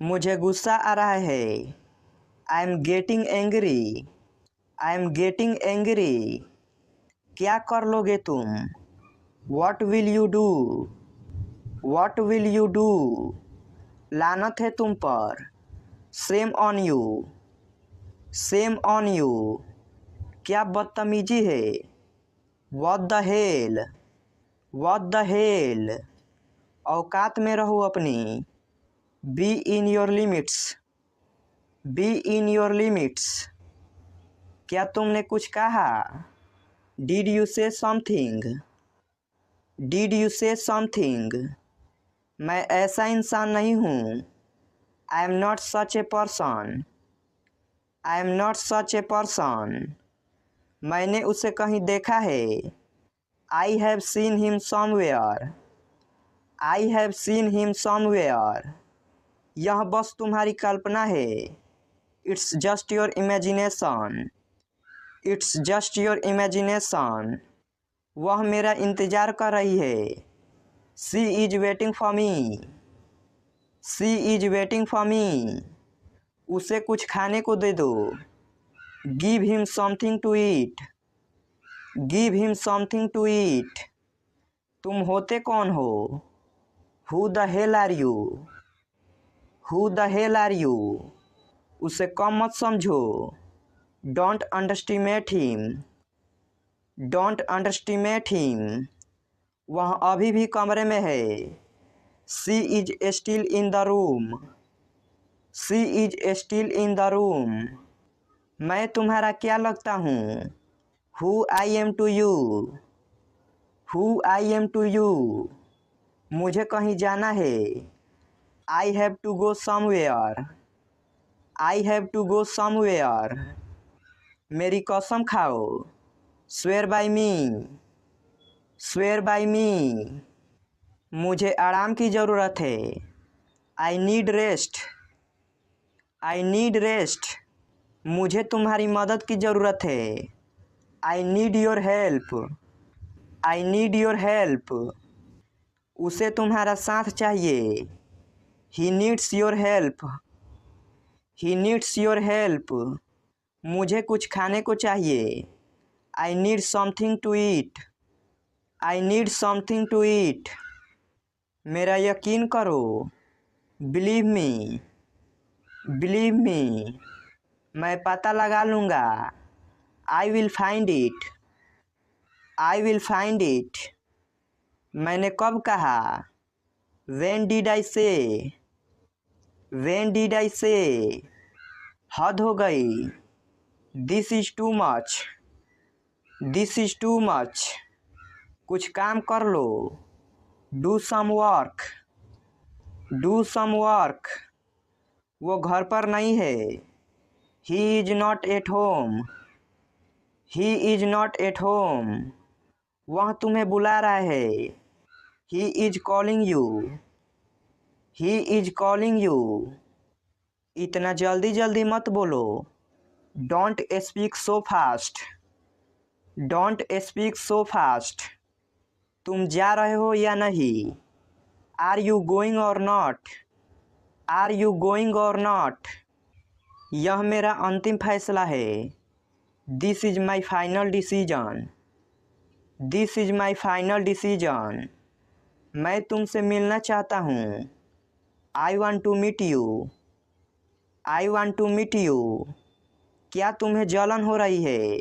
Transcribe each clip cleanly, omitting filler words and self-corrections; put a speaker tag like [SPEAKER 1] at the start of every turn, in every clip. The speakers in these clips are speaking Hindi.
[SPEAKER 1] मुझे गुस्सा आ रहा है। I am getting angry. I am getting angry. क्या कर लोगे तुम? What will you do? What will you do? लानत है तुम पर। Same on you. Same on you. क्या बदतमीजी है? What the hell? What the hell? औकात में रहो अपनी। Be in your limits. Be in your limits. क्या तुमने कुछ कहा? डिड यू से समथिंग? डिड यू से समथिंग? मैं ऐसा इंसान नहीं हूँ। I am not such a person. I am not such a person. मैंने उसे कहीं देखा है। I have seen him somewhere. I have seen him somewhere. यह बस तुम्हारी कल्पना है। It's just your imagination. It's just your imagination. वह मेरा इंतज़ार कर रही है। She is waiting for me. She is waiting for me. उसे कुछ खाने को दे दो। Give him something to eat. Give him something to eat. तुम होते कौन हो? Who the hell are you? Who the hell are you? उसे कम मत समझो। Don't underestimate him. Don't underestimate him. वह अभी भी कमरे में है। She is still in the room. She is still in the room. मैं तुम्हारा क्या लगता हूँ? Who I am to you? Who I am to you? मुझे कहीं जाना है। I have to go somewhere. I have to go somewhere. मेरी कसम खाओ। Swear by me. Swear by me. मुझे आराम की ज़रूरत है। I need rest. I need rest. मुझे तुम्हारी मदद की ज़रूरत है। I need your help. I need your help. उसे तुम्हारा साथ चाहिए। He needs your help. He needs your help. मुझे कुछ खाने को चाहिए। I need something to eat. I need something to eat. मेरा यकीन करो। Believe me. Believe me. मैं पता लगा लूँगा। I will find it. I will find it. मैंने कब कहा? व्हेन डिड आई से? व्हेन डिड आई से? हद हो गई। This is too much. This is too much. कुछ काम कर लो। Do some work. Do some work. वो घर पर नहीं है। He is not at home. He is not at home. वह तुम्हें बुला रहा है। He is calling you. He is calling you. इतना जल्दी जल्दी मत बोलो। Don't speak so fast. Don't speak so fast. तुम जा रहे हो या नहीं? Are you going or not? Are you going or not? यह मेरा अंतिम फैसला है। This is my final decision. This is my final decision. मैं तुमसे मिलना चाहता हूँ। I want to meet you. I want to meet you. क्या तुम्हें जलन हो रही है?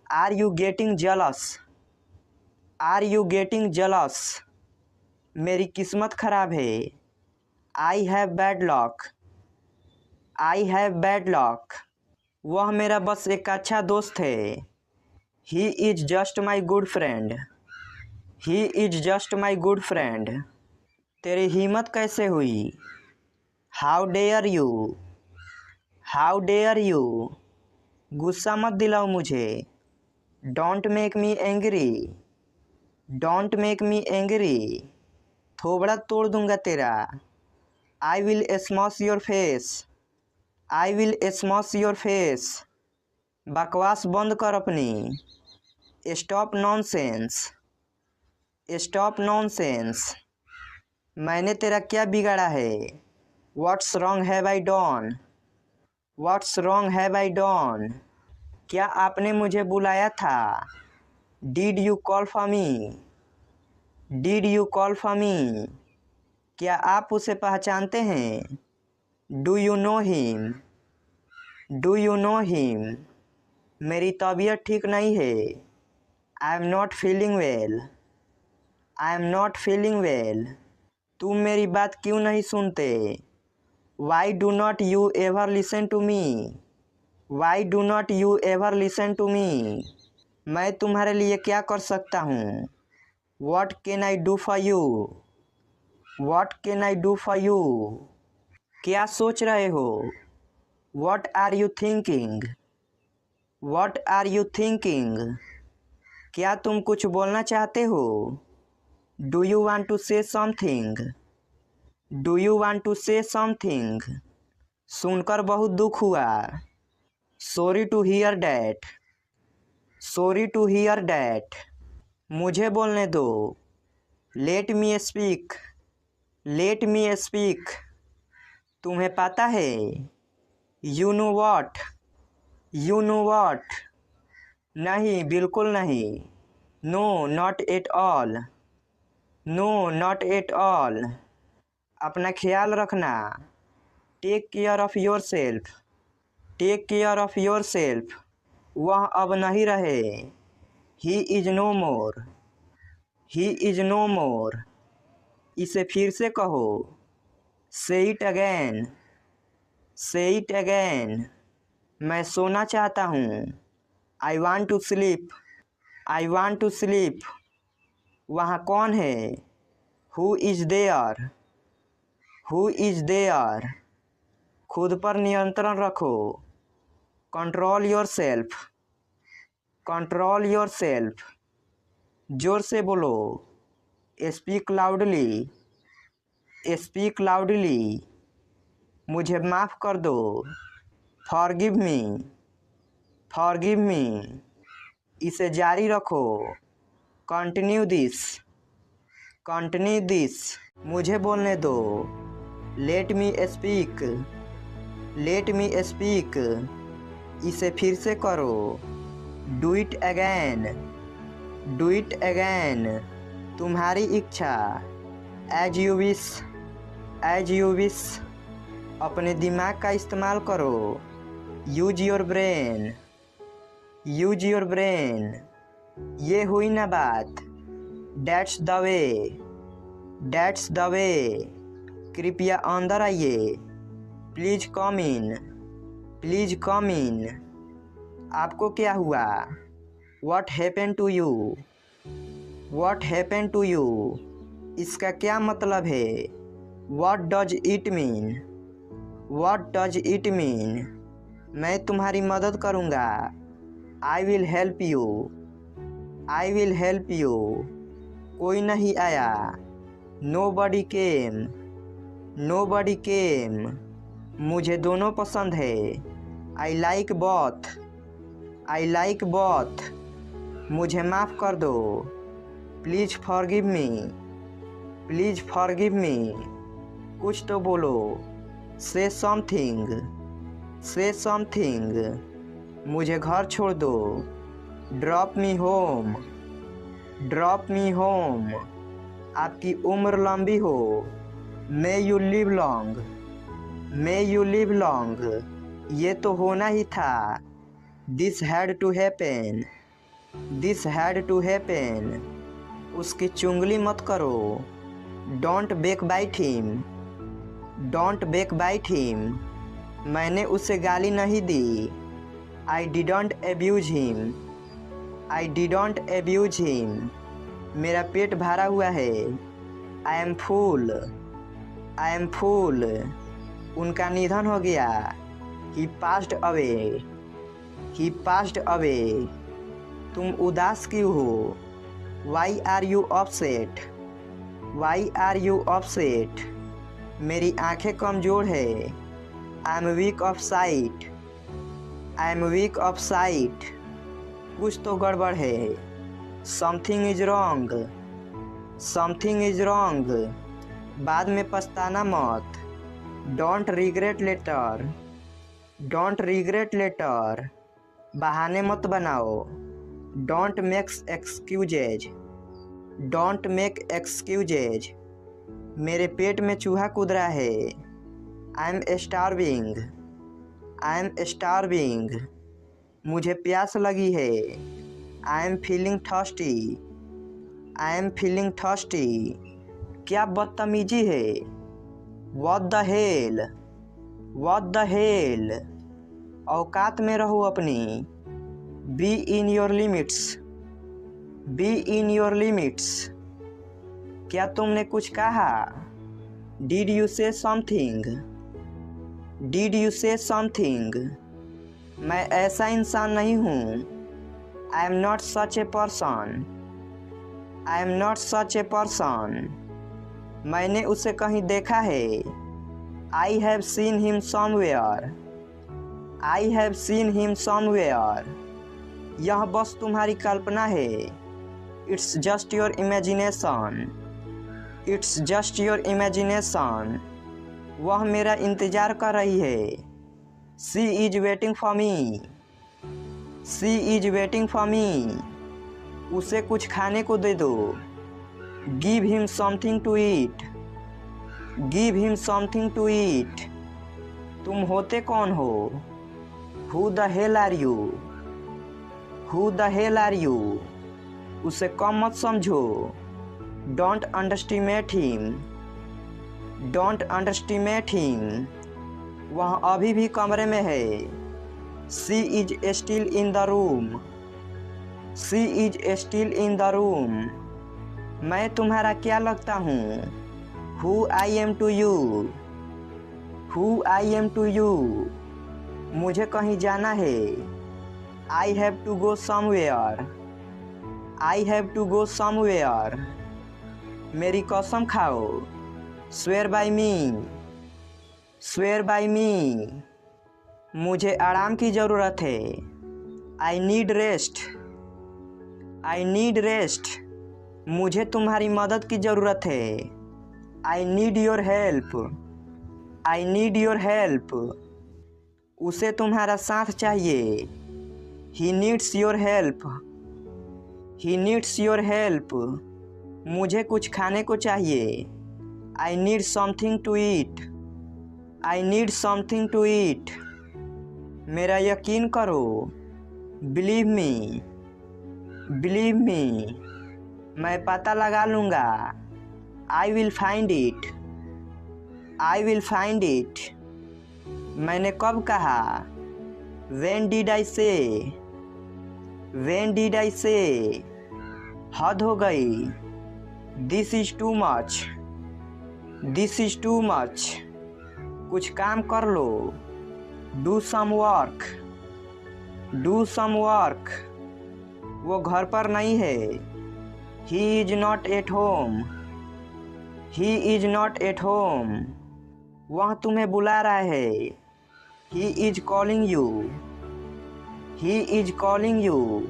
[SPEAKER 1] Are you getting jealous? Are you getting jealous? मेरी किस्मत खराब है। I have bad luck. I have bad luck. वह मेरा बस एक अच्छा दोस्त है। He is just my good friend. He is just my good friend. तेरी हिम्मत कैसे हुई? How dare you? How dare you? गुस्सा मत दिलाओ मुझे। Don't make me angry. Don't make me angry. थोबड़ा तोड़ दूंगा तेरा। I will smash your face. I will smash your face. बकवास बंद कर अपनी। Stop nonsense. Stop nonsense. मैंने तेरा क्या बिगाड़ा है? What's wrong have I done? What's wrong have I done? क्या आपने मुझे बुलाया था? Did you call for me? Did you call for me? क्या आप उसे पहचानते हैं? Do you know him? Do you know him? मेरी तबीयत ठीक नहीं है। I am not feeling well. I am not feeling well. तुम मेरी बात क्यों नहीं सुनते? Why do not you ever listen to me? Why do not you ever listen to me? मैं तुम्हारे लिए क्या कर सकता हूँ? What can I do for you? What can I do for you? क्या सोच रहे हो? What are you thinking? What are you thinking? क्या तुम कुछ बोलना चाहते हो? Do you want to say something? Do you want to say something? सुनकर बहुत दुख हुआ। Sorry to hear that. Sorry to hear that. मुझे बोलने दो। Let me speak. Let me speak. तुम्हें पता है? You know what? You know what? नहीं, बिल्कुल नहीं। No, not at all. No, not at all. अपना ख्याल रखना। Take care of yourself. Take care of yourself. वह अब नहीं रहे। He is no more. He is no more. इसे फिर से कहो। Say it again. Say it again. मैं सोना चाहता हूँ। I want to sleep. I want to sleep. वहाँ कौन है? Who is there? Who is there? खुद पर नियंत्रण रखो। Control yourself. Control yourself. जोर से बोलो। Speak loudly. Speak loudly. मुझे माफ़ कर दो। Forgive me. Forgive me. इसे जारी रखो। Continue this. Continue this. मुझे बोलने दो। Let me speak. Let me speak. इसे फिर से करो। Do it again. Do it again. तुम्हारी इच्छा। As you wish. As you wish. अपने दिमाग का इस्तेमाल करो। Use your brain. Use your brain. ये हुई ना बात। That's the way. That's the way. कृपया अंदर आइए। Please come in. Please come in. आपको क्या हुआ? What happened to you? What happened to you? इसका क्या मतलब है? What does it mean? What does it mean? मैं तुम्हारी मदद करूँगा। I will help you. I will help you. कोई नहीं आया। Nobody came. Nobody came. मुझे दोनों पसंद है। I like both. I like both. मुझे माफ़ कर दो। Please forgive me. Please forgive me. कुछ तो बोलो। Say something. Say something. मुझे घर छोड़ दो। Drop me home. Drop me home. आपकी उम्र लंबी हो। May you live long. May you live long. ये तो होना ही था। This had to happen. This had to happen. उसकी चुंगली मत करो। Don't backbite him. Don't backbite him. मैंने उसे गाली नहीं दी। I didn't abuse him. I didn't abuse him. मेरा पेट भरा हुआ है। I am full. I am full. उनका निधन हो गया। He passed away. He passed away. तुम उदास क्यों हो? Why are you upset? Why are you upset? मेरी आंखें कमज़ोर है। I am weak of sight. I am weak of sight. कुछ तो गड़बड़ है। Something is wrong. Something is wrong. बाद में पछताना मत। Don't regret later, don't regret later, बहाने मत बनाओ। Don't makes excuses, don't make excuses, मेरे पेट में चूहा कूद रहा है। I am starving, I am starving, मुझे प्यास लगी है। I am feeling thirsty, I am feeling thirsty, क्या बदतमीजी है। What the hell, what the hell, औकात में रहो अपनी। Be in your limits, be in your limits, क्या तुमने कुछ कहा। डिड यू से समथिंग, डिड यू से समथिंग, मैं ऐसा इंसान नहीं हूँ। I am not such a person, I am not such a person, मैंने उसे कहीं देखा है। I have seen him somewhere, I have seen him somewhere, यह बस तुम्हारी कल्पना है। It's just your imagination, it's just your imagination, वह मेरा इंतज़ार कर रही है। She is waiting for me, she is waiting for me, उसे कुछ खाने को दे दो। Give him something to eat, give him something to eat, तुम होते कौन हो। Who the hell are you, who the hell are you, उसे कम मत समझो। Don't underestimate him, don't underestimate him, वह अभी भी कमरे में है। She is still in the room, she is still in the room, मैं तुम्हारा क्या लगता हूँ। Who I am to you, who I am to you, मुझे कहीं जाना है। I have to go somewhere, I have to go somewhere, मेरी कसम खाओ। Swear by me, swear by me, मुझे आराम की ज़रूरत है। I need rest, I need rest, मुझे तुम्हारी मदद की ज़रूरत है। I need your help, I need your help, उसे तुम्हारा साथ चाहिए। He needs your help, he needs your help, मुझे कुछ खाने को चाहिए। I need something to eat, I need something to eat, मेरा यकीन करो। बिलीव मी, बिलीव मी, मैं पता लगा लूँगा। I will find it, I will find it, मैंने कब कहा। व्हेन डिड आई से, व्हेन डिड आई से, हद हो गई। This is too much, this is too much, कुछ काम कर लो। Do some work, do some work, वो घर पर नहीं है। He is not at home, he is not at home, वह तुम्हें बुला रहा है। He is calling you, he is calling you,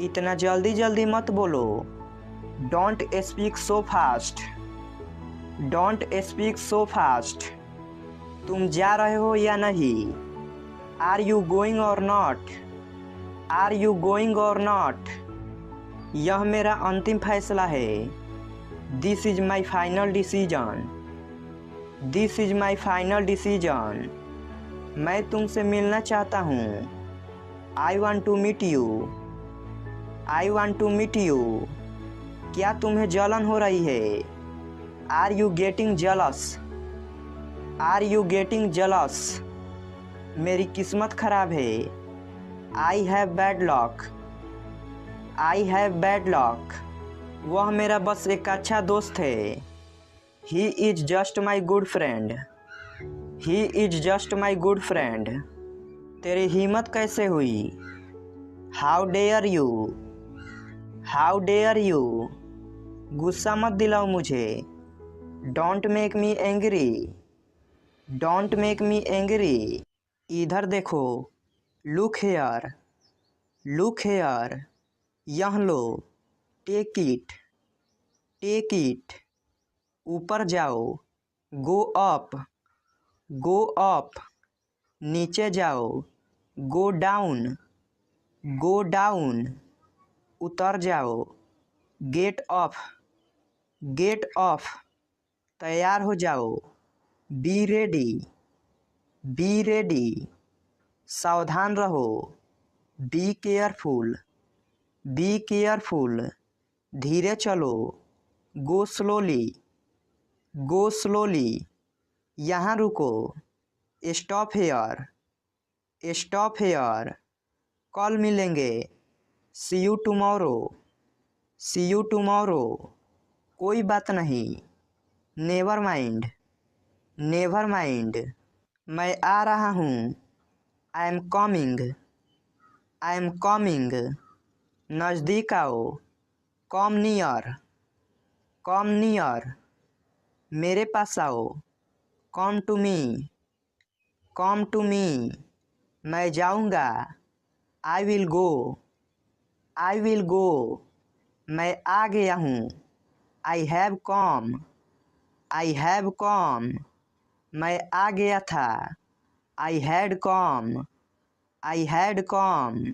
[SPEAKER 1] इतना जल्दी जल्दी मत बोलो। Don't speak so fast, don't speak so fast, तुम जा रहे हो या नहीं। Are you going or not, are you going or not, यह मेरा अंतिम फैसला है। This is my final decision, this is my final decision, मैं तुमसे मिलना चाहता हूँ। I want to meet you, I want to meet you, क्या तुम्हें जलन हो रही है। Are you getting jealous, are you getting jealous, मेरी किस्मत खराब है। I have bad luck, I have bad luck, वह मेरा बस एक अच्छा दोस्त है। He is just my good friend, he is just my good friend, तेरी हिम्मत कैसे हुई। How dare you, how dare you, गुस्सा मत दिलाओ मुझे। Don't make me angry, don't make me angry, इधर देखो। लुक हेयर, लुक हेयर, यह लो। टेक इट, टेक इट, ऊपर जाओ। गो अप, गो अप, नीचे जाओ। गो डाउन, गो डाउन, उतर जाओ। गेट ऑफ, गेट ऑफ, तैयार हो जाओ। बी रेडी, बी रेडी, सावधान रहो। बी केयरफुल, बी केयरफुल, धीरे चलो। गो स्लोली, गो स्लोली, यहाँ रुको। स्टॉप हेयर, स्टॉप हेयर, कल मिलेंगे। See you tomorrow, see you tomorrow, कोई बात नहीं। नेवर माइंड, नेवर माइंड, मैं आ रहा हूँ। I am coming, I am coming, नज़दीक आओ। कम नियर, कम नियर, मेरे पास आओ। Come to me, come to me, मैं जाऊँगा। I will go, I will go, मैं आ गया हूँ। I have come, I have come, मैं आ गया था। I had come, I had come,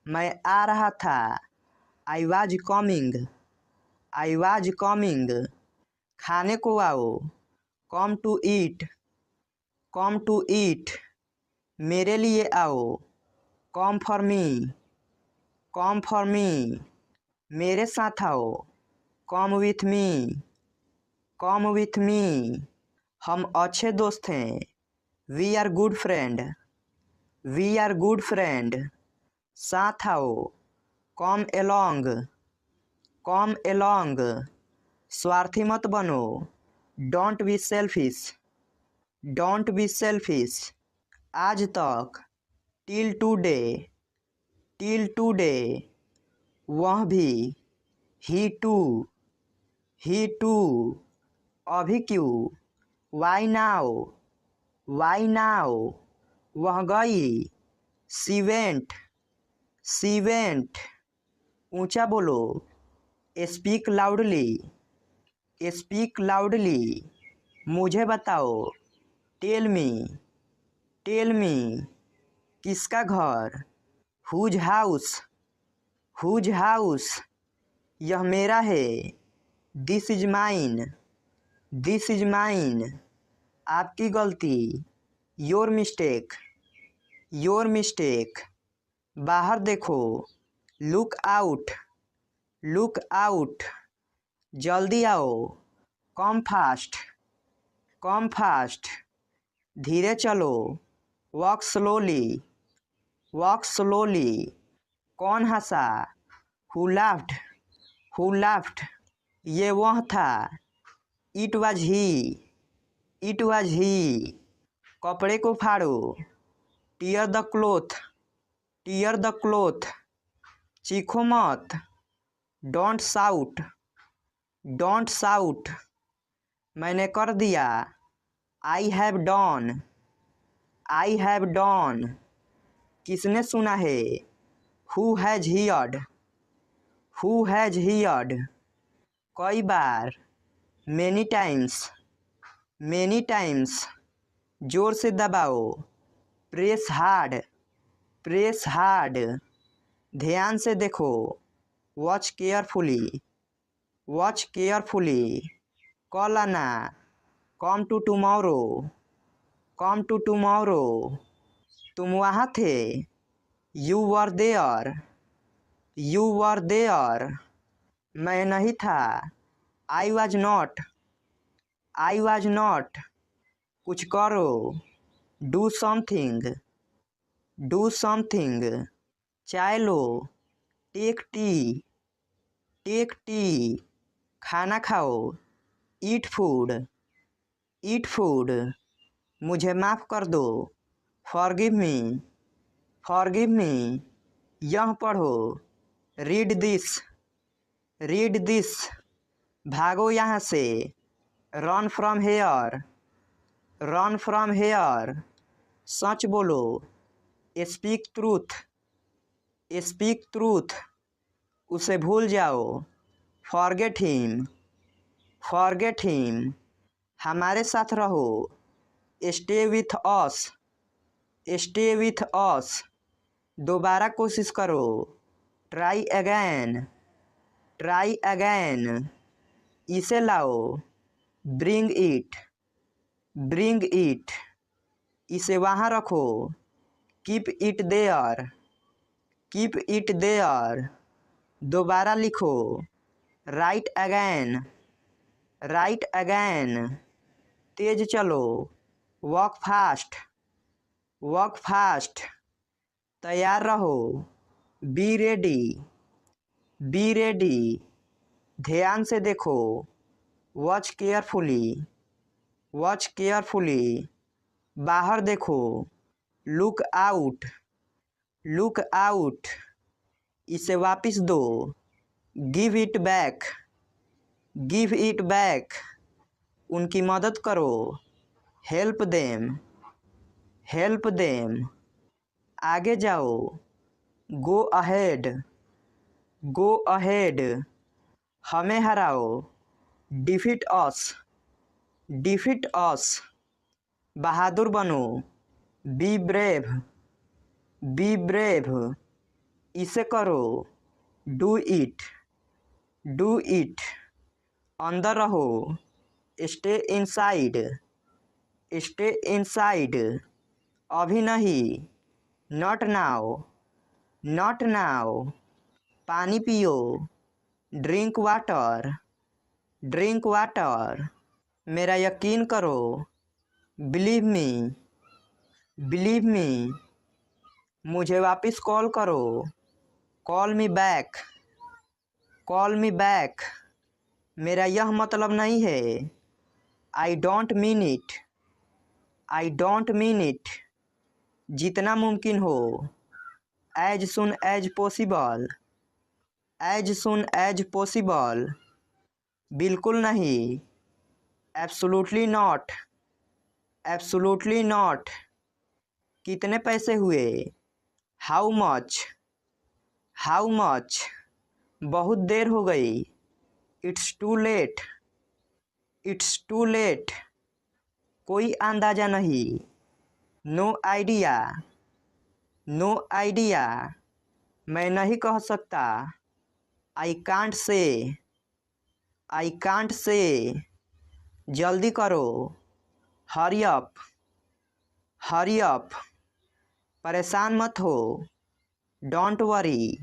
[SPEAKER 1] मैं आ रहा था। I was coming, I was coming, खाने को आओ। Come to eat, come to eat, मेरे लिए आओ। Come for me, come for me, मेरे साथ आओ। Come with me, come with me, हम अच्छे दोस्त हैं। We are good friend, we are good friend, साथ आओ। कम एलोंग, कम एलोंग, स्वार्थी मत बनो। Don't be selfish, don't be selfish, आज तक। टिल टुडे, टिल टुडे, वह भी। ही टू, ही टू, अभी क्यों। वाई नाउ, वाई नाउ, वह गई। सी वेंट, सी वेंट, ऊंचा बोलो। स्पीक लाउडली, स्पीक लाउडली, मुझे बताओ। टेल मी, टेल मी, किसका घर। हुज हाउस, हुज हाउस, यह मेरा है। This is mine, this is mine, आपकी गलती। योर मिस्टेक, योर मिस्टेक, बाहर देखो। लुक आउट, लुक आउट, जल्दी आओ। कम फास्ट, कम फास्ट, धीरे चलो। वॉक स्लोली, वॉक स्लोली, कौन हंसा। हु लाफ्ड, हु लाफ्ड, ये वह था। It was he, it was he, कपड़े को फाड़ो। Tear the cloth, tear the cloth, चीखो मत। डोंट साउट, डोंट साउट, मैंने कर दिया। I have done, I have done, किसने सुना है। Who has heard, who has heard, कई बार। मैनी टाइम्स, मैनी टाइम्स, जोर से दबाओ। प्रेस हार्ड, प्रेस हार्ड, ध्यान से देखो। वॉच केयरफुली, वॉच केयरफुली, कल आना। Come to tomorrow, come to tomorrow, तुम वहाँ थे। You were there, you were there, मैं नहीं था। I was not, I was not, कुछ करो। डू समथिंग, डू समथिंग, चाय लो। टेक टी, टेक टी, खाना खाओ। ईट फूड, ईट फूड, मुझे माफ़ कर दो। फॉरगिव मी, फॉरगिव मी, यह पढ़ो। रीड दिस, रीड दिस, भागो यहाँ से। Run from here, run from here, सच बोलो। स्पीक ट्रूथ, स्पीक ट्रूथ, उसे भूल जाओ। फॉरगेट हिम, फॉरगेट हिम, हमारे साथ रहो। Stay with us, stay with us, दोबारा कोशिश करो, ट्राई अगैन, ट्राई अगैन, इसे लाओ, ब्रिंग इट, ब्रिंग इट, इसे वहाँ रखो, keep it there, keep it there, दोबारा लिखो, राइट अगैन, राइट अगैन, तेज चलो, वॉक फास्ट, वॉक फास्ट, तैयार रहो, बी रेडी, बी रेडी, ध्यान से देखो, वॉच केयरफुली, वॉच केयरफुली, बाहर देखो, लुक आउट, लुक आउट, इसे वापस दो, give it back, give it back, उनकी मदद करो, हेल्प देम, हेल्प देम, आगे जाओ, गो अहेड, गो अहेड, हमें हराओ, डिफीट अस, डिफीट अस, बहादुर बनो, बी ब्रेव, बी ब्रेव, इसे करो, डू इट, डू इट, अंदर रहो, स्टे इनसाइड, स्टे इनसाइड, अभी नहीं, नॉट नाउ, नॉट नाउ, पानी पियो, ड्रिंक वाटर, ड्रिंक वाटर, मेरा यकीन करो, बिलीव मी, बिलीव मी, मुझे वापस कॉल करो, call me back, call me back, मेरा यह मतलब नहीं है, I don't mean it, I don't mean it, जितना मुमकिन हो, as soon as possible, as soon as possible, बिल्कुल नहीं, एब्सोल्युटली नॉट, एब्सोल्युटली नॉट, कितने पैसे हुए, हाउ मच, हाउ मच, बहुत देर हो गई, it's too late, it's too late, कोई अंदाज़ा नहीं, नो आइडिया, नो आइडिया, मैं नहीं कह सकता, I can't say, I can't say, जल्दी करो, हरी अप, हरी अप, परेशान मत हो, डोंट वरी,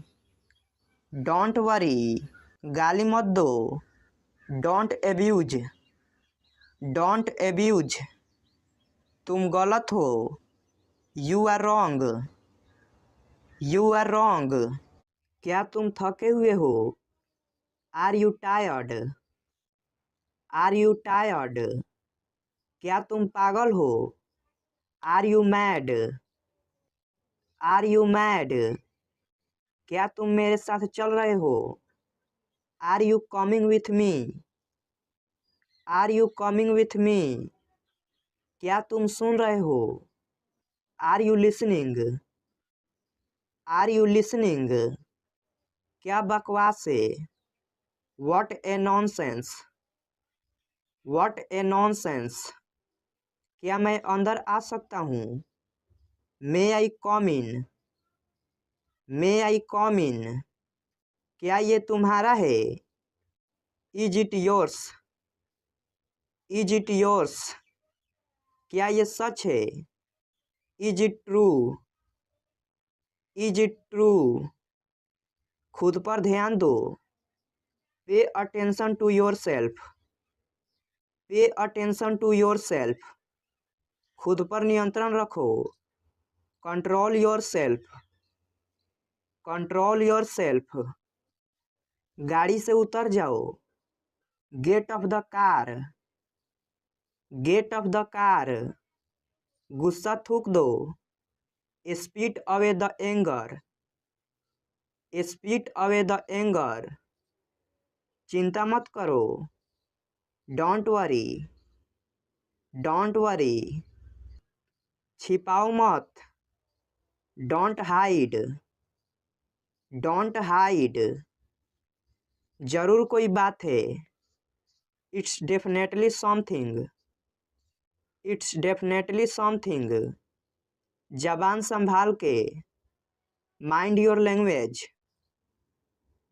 [SPEAKER 1] डोंट वरी, गाली मत दो, डोंट एब्यूज, डोंट एब्यूज, तुम गलत हो, you are wrong, you are wrong, क्या तुम थके हुए हो, are you tired, are you tired, क्या तुम पागल हो, are you mad, are you mad, क्या तुम मेरे साथ चल रहे हो, are you coming with me, are you coming with me, क्या तुम सुन रहे हो, are you listening, are you listening, क्या बकवास है, what a nonsense, what a nonsense, क्या मैं अंदर आ सकता हूँ, मे आई कम इन, मे आई कम इन, क्या ये तुम्हारा है, is it yours, is it yours, क्या ये सच है, is it true, is it true, खुद पर ध्यान दो, pay attention to yourself, pay attention to yourself, खुद पर नियंत्रण रखो, control yourself, control yourself, गाड़ी से उतर जाओ, get off the car, get off the car, गुस्सा थूक दो, spit away the anger, spit away the anger, चिंता मत करो, डोंट वरी, डोंट वरी, छिपाओ मत, डोंट हाइड, डोंट हाइड, जरूर कोई बात है, it's definitely something, it's definitely something. जबान संभाल के। Mind your language.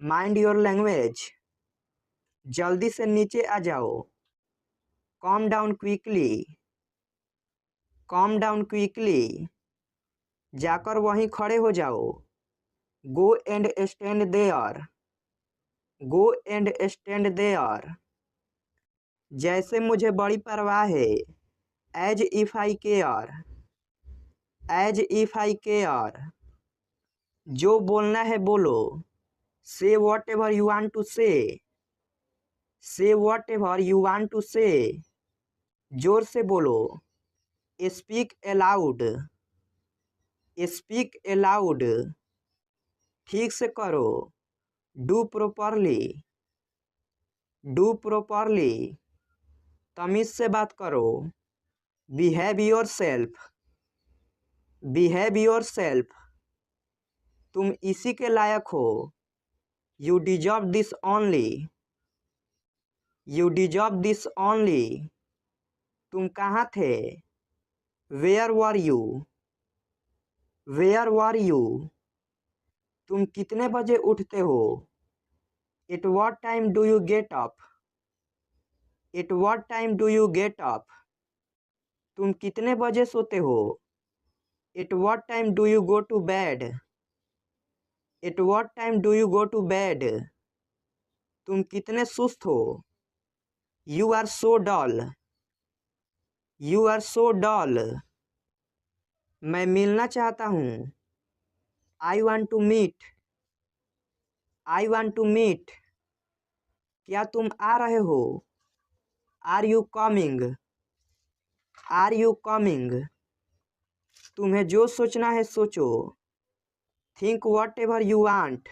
[SPEAKER 1] Mind your language. जल्दी से नीचे आ जाओ। Calm down quickly. Calm down quickly. जाकर वहीं खड़े हो जाओ। Go and stand there. Go and stand there. जैसे मुझे बड़ी परवाह है। As if I care. As if I care. जो बोलना है बोलो। से whatever you want to say. Say whatever you want to say. जोर से बोलो। Speak aloud. Speak aloud. ठीक से करो। Do properly. Do properly. तमीज से बात करो। Behave yourself. Behave yourself. तुम इसी के लायक हो। You deserve this only. You deserve this only. तुम कहाँ थे। Where were you. Where were you. तुम कितने बजे उठते हो। At what time do you get up. At what time do you get up. तुम कितने बजे सोते हो। At what time do you go to bed. At what time do you go to bed. तुम कितने सुस्त हो। You are so dull. You are so dull. मैं मिलना चाहता हूँ। I want to meet. I want to meet. क्या तुम आ रहे हो। Are you coming. Are you coming. तुम्हें जो सोचना है सोचो। Think whatever you want.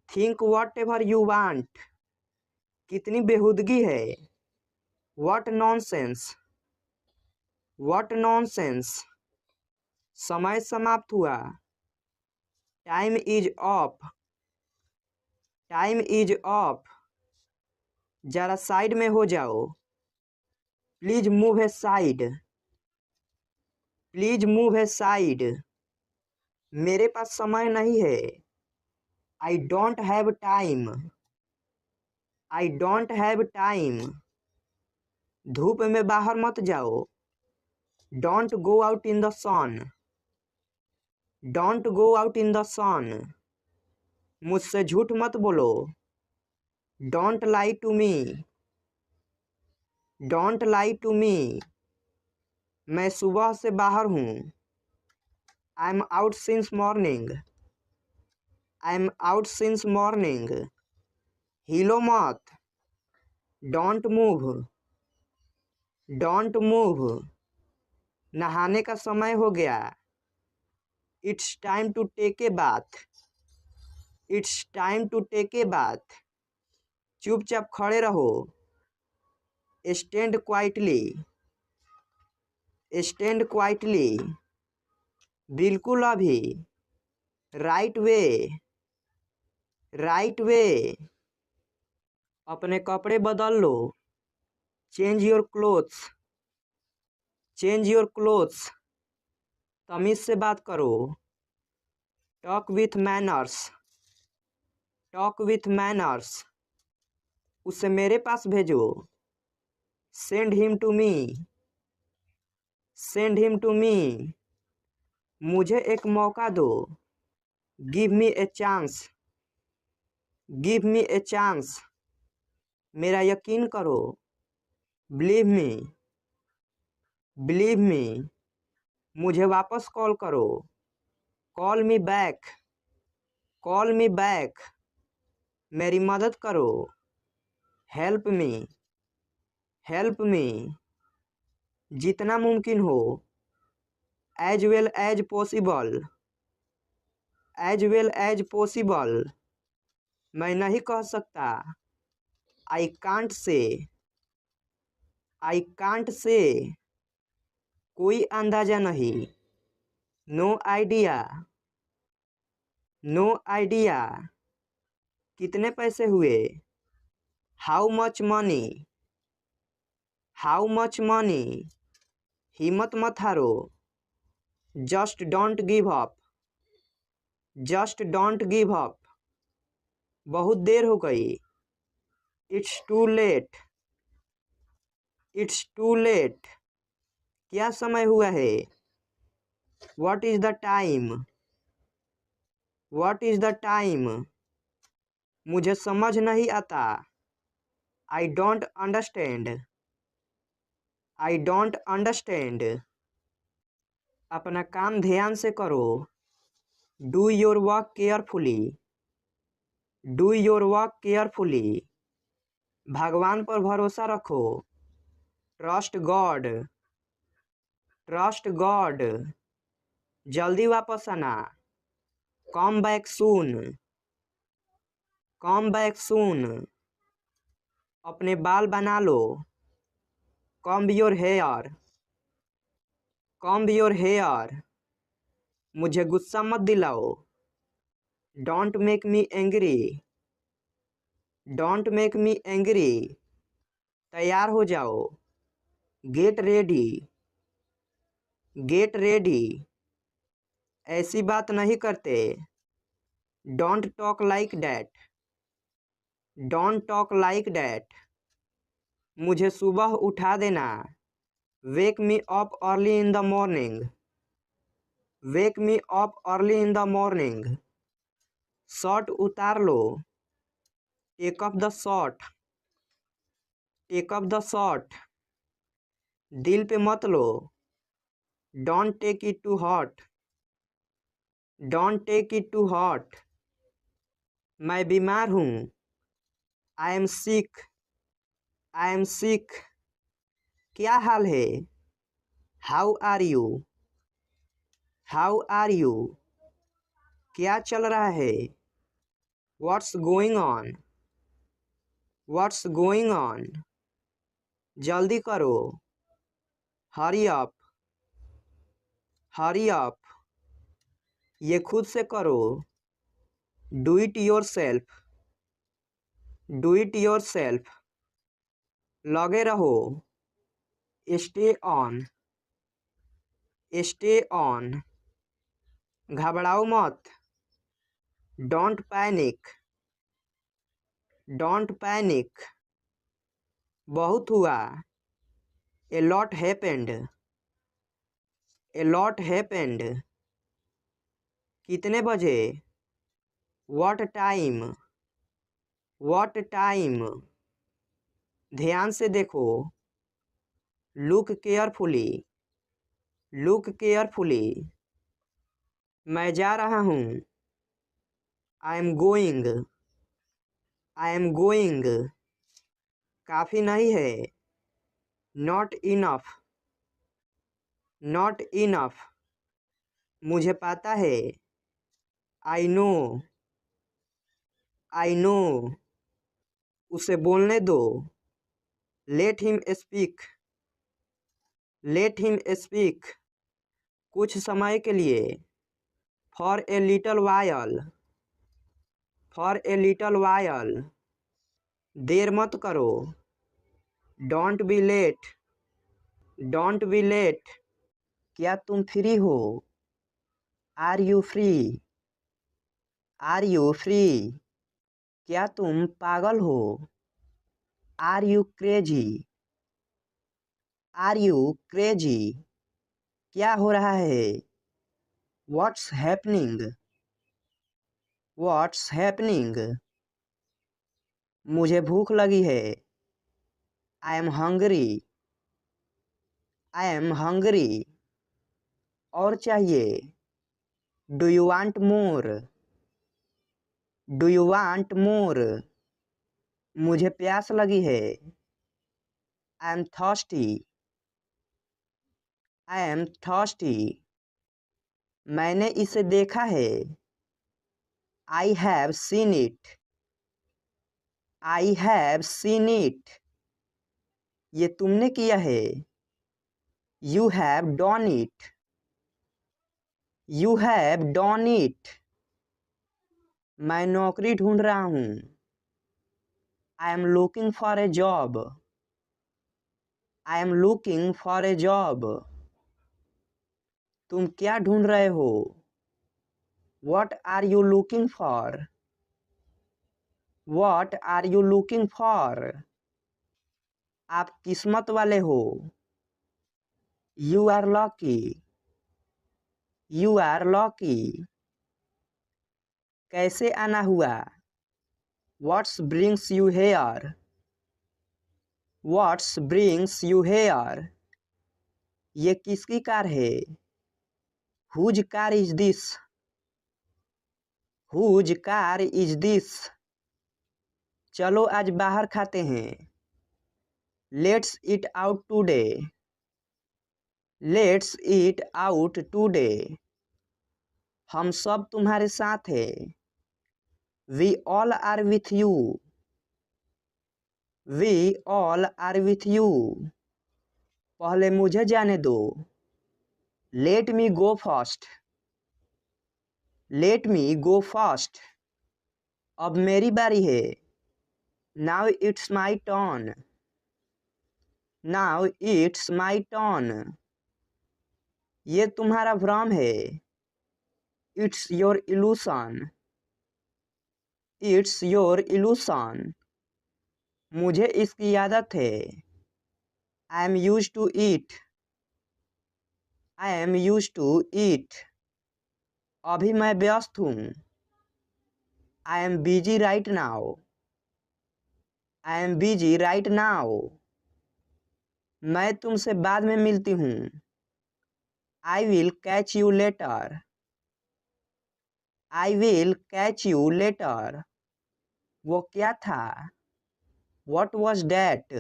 [SPEAKER 1] Think whatever you want. कितनी बेहुदगी है। What nonsense. What nonsense. समय समाप्त हुआ। Time is up. Time is up. जरा साइड में हो जाओ। Please move aside. Please move aside. मेरे पास समय नहीं है। I don't have time. I don't have time. धूप में बाहर मत जाओ। Don't go out in the sun. Don't go out in the sun. मुझसे झूठ मत बोलो। Don't lie to me. Don't lie to me. मैं सुबह से बाहर हूँ। I am out since morning. I am out since morning. हिलो मत। Don't move. Don't move. नहाने का समय हो गया। It's time to take a bath. It's time to take a bath. चुपचाप खड़े रहो। Stand quietly. Stand quietly. बिल्कुल अभी। Right away. Right away. अपने कपड़े बदल लो। Change your clothes. Change your clothes. तमीज से बात करो। Talk with manners. Talk with manners. उसे मेरे पास भेजो। Send him to me. Send him to me. मुझे एक मौका दो। Give me a chance. Give me a chance. मेरा यकीन करो। Believe me. Believe me. मुझे वापस कॉल करो। Call me back. Call me back. मेरी मदद करो। Help me. Help me. जितना मुमकिन हो। As well as possible. As well as possible. मैं नहीं कह सकता। I can't say. I can't say. कोई अंदाजा नहीं। No idea. No idea. कितने पैसे हुए। How much money. How much money, हिम्मत मत हारो। Just don't give up, just don't give up, बहुत देर हो गई। It's too late, it's too late, क्या समय हुआ है। What is the time, what is the time, मुझे समझ नहीं आता। I don't understand, I don't understand, अपना काम ध्यान से करो। Do your work carefully, do your work carefully, भगवान पर भरोसा रखो। ट्रस्ट गॉड, ट्रस्ट गॉड, जल्दी वापस आना। Come back soon, come back soon, अपने बाल बना लो। Comb your hair, comb your hair, मुझे गुस्सा मत दिलाओ। Don't make me angry, don't make me angry, तैयार हो जाओ। गेट रेडी, गेट रेडी, ऐसी बात नहीं करते। Don't talk like that, don't talk like that, मुझे सुबह उठा देना। Wake me up early in the morning, wake me up early in the morning, shirt उतार लो। Take up the shirt, take up the shirt, दिल पे मत लो। Don't take it to heart, don't take it to heart, मैं बीमार हूँ। I am sick, I am sick, क्या हाल है। How are you, how are you, क्या चल रहा है। What's going on, what's going on, जल्दी करो। हरी अप, हरी अप, ये खुद से करो। Do it your self, do it your self, लगे रहो। स्टे ऑन, स्टे ऑन, घबराओ मत। डोंट पैनिक, डोंट पैनिक, बहुत हुआ। A lot happened, a lot happened, कितने बजे। व्हाट टाइम, व्हाट टाइम, ध्यान से देखो। लुक केयरफुली, लुक केयरफुली, मैं जा रहा हूँ। I am going, I am going, काफ़ी नहीं है। नॉट इनफ, नॉट इनफ, मुझे पता है। आई नो, आई नो, उसे बोलने दो। Let him speak, let him speak, कुछ समय के लिए। For a little while, for a little while, देर मत करो। Don't be late, don't be late, क्या तुम फ्री हो। Are you free, are you free, क्या तुम पागल हो। Are you crazy, are you crazy, क्या हो रहा है। व्हाट्स हैपनिंग, व्हाट्स हैपनिंग, मुझे भूख लगी है। I am hungry, I am hungry, और चाहिए। Do you want more, do you want more, मुझे प्यास लगी है। I am thirsty, I am thirsty, मैंने इसे देखा है। I have seen it, I have seen it, ये तुमने किया है। You have done it, you have done it, मैं नौकरी ढूंढ रहा हूँ। I am looking for a job, I am looking for a job. तुम क्या ढूंढ रहे हो? What are you looking for? What are you looking for? आप किस्मत वाले हो। You are lucky. You are lucky. कैसे आना हुआ? What's brings you here? What's brings you here? ये किसकी कार है? Whose car is this? Whose car is this? चलो आज बाहर खाते हैं। Let's eat out today. Let's eat out today. हम सब तुम्हारे साथ हैं। We all are with you. We all are with you. पहले मुझे जाने दो। Let me go first. Let me go first. अब मेरी बारी है। Now it's my turn. Now it's my turn. ये तुम्हारा भ्रम है। It's your illusion. It's your illusion. मुझे इसकी आदत है। I am use to eat. I am use to eat. अभी मैं व्यस्त हूँ। I am busy right now. I am busy right now. मैं तुमसे बाद में मिलती हूँ। I will catch you later. I will catch you later. वो क्या था? What was that?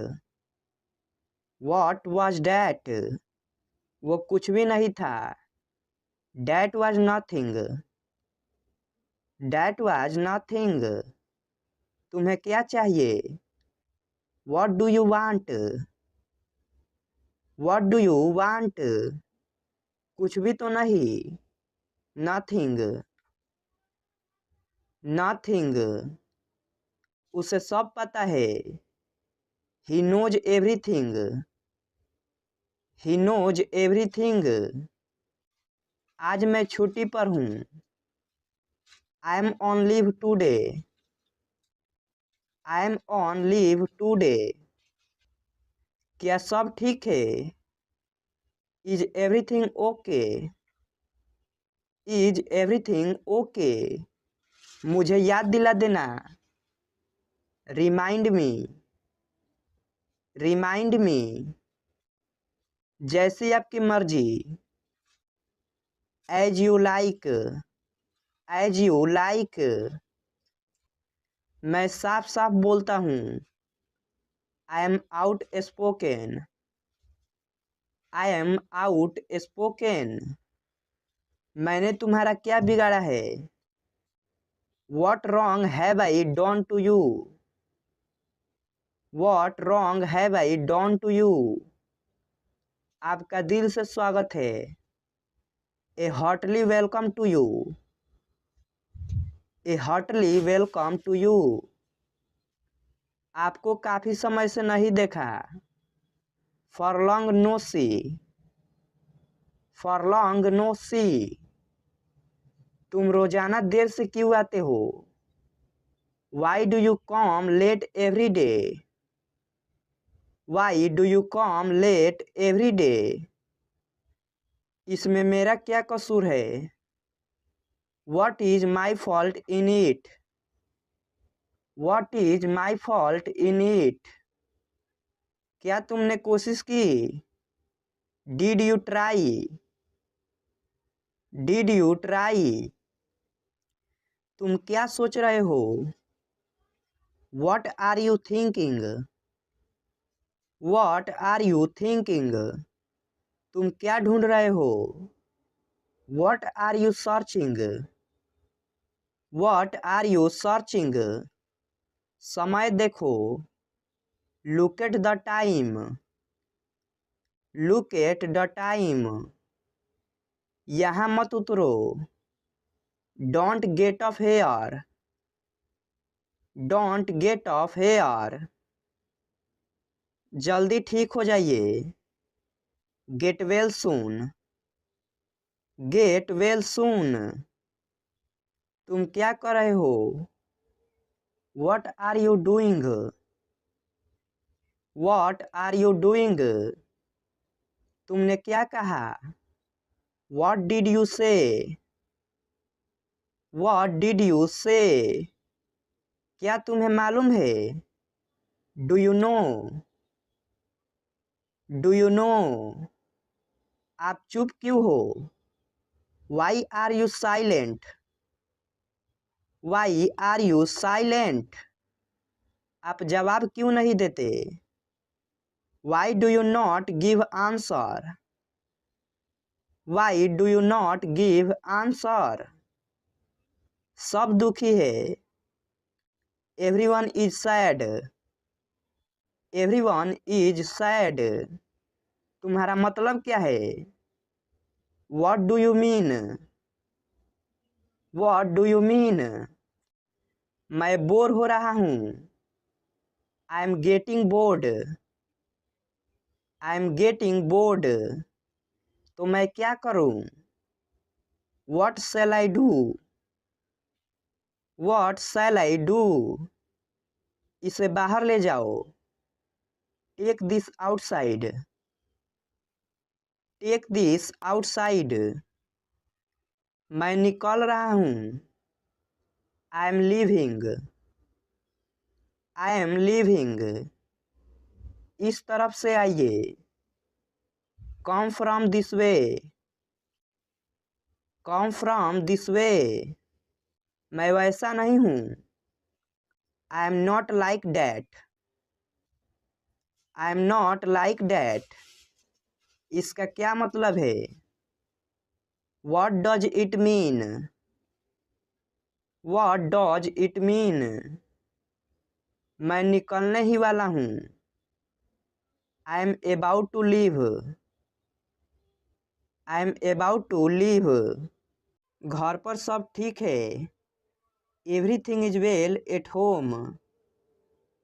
[SPEAKER 1] What was that? वो कुछ भी नहीं था। That was nothing. That was nothing. तुम्हें क्या चाहिए? What do you want? What do you want? कुछ भी तो नहीं। Nothing. Nothing. उसे सब पता है। He knows everything. He knows everything. आज मैं छुट्टी पर हूँ। I am on leave today. I am on leave today. क्या सब ठीक है? Is everything okay? Is everything okay? मुझे याद दिला देना। Remind me. Remind me. जैसी आपकी मर्जी। As you like. As you like. मैं साफ साफ बोलता हूँ। I am outspoken. I am outspoken. मैंने तुम्हारा क्या बिगाड़ा है? What wrong have I done to you? What wrong have I done to you? आपका दिल से स्वागत है। A heartily welcome to you. A heartily welcome to you. आपको काफी समय से नहीं देखा। For long no see. For long no see. तुम रोजाना देर से क्यों आते हो? Why do you come late every day? Why do you come late every day? इसमें मेरा क्या कसूर है? What is my fault in it? What is my fault in it? क्या तुमने कोशिश की? Did you try? Did you try? तुम क्या सोच रहे हो? What are you thinking? What are you thinking? तुम क्या ढूंढ रहे हो? What are you searching? What are you searching? समय देखो। Look at the time. Look at the time. यहाँ मत उतरो। Don't get off here. Don't get off here. जल्दी ठीक हो जाइए। Get well soon. Get well soon. तुम क्या कर रहे हो? What are you doing? What are you doing? तुमने क्या कहा? What did you say? What did you say? क्या तुम्हें मालूम है? Do you know? Do you know? आप चुप क्यों हो? Why are you silent? Why are you silent? आप जवाब क्यों नहीं देते? Why do you not give answer? Why do you not give answer? सब दुखी है। Everyone is sad. Everyone is sad. तुम्हारा मतलब क्या है? What do you mean? What do you mean? मैं बोर हो रहा हूँ। I am getting bored. I am getting bored. तो मैं क्या करूँ? What shall I do? What shall I do? इसे बाहर ले जाओ। Take this outside. Take this outside. मैं निकल रहा हूँ। I am leaving. I am leaving. इस तरफ से आइए। Come from this way. Come from this way. मैं वैसा नहीं हूँ। I am not like that. I am not like that. इसका क्या मतलब है? What does it mean? What does it mean? मैं निकलने ही वाला हूँ। I am about to leave. I am about to leave. घर पर सब ठीक है। Everything is well at home.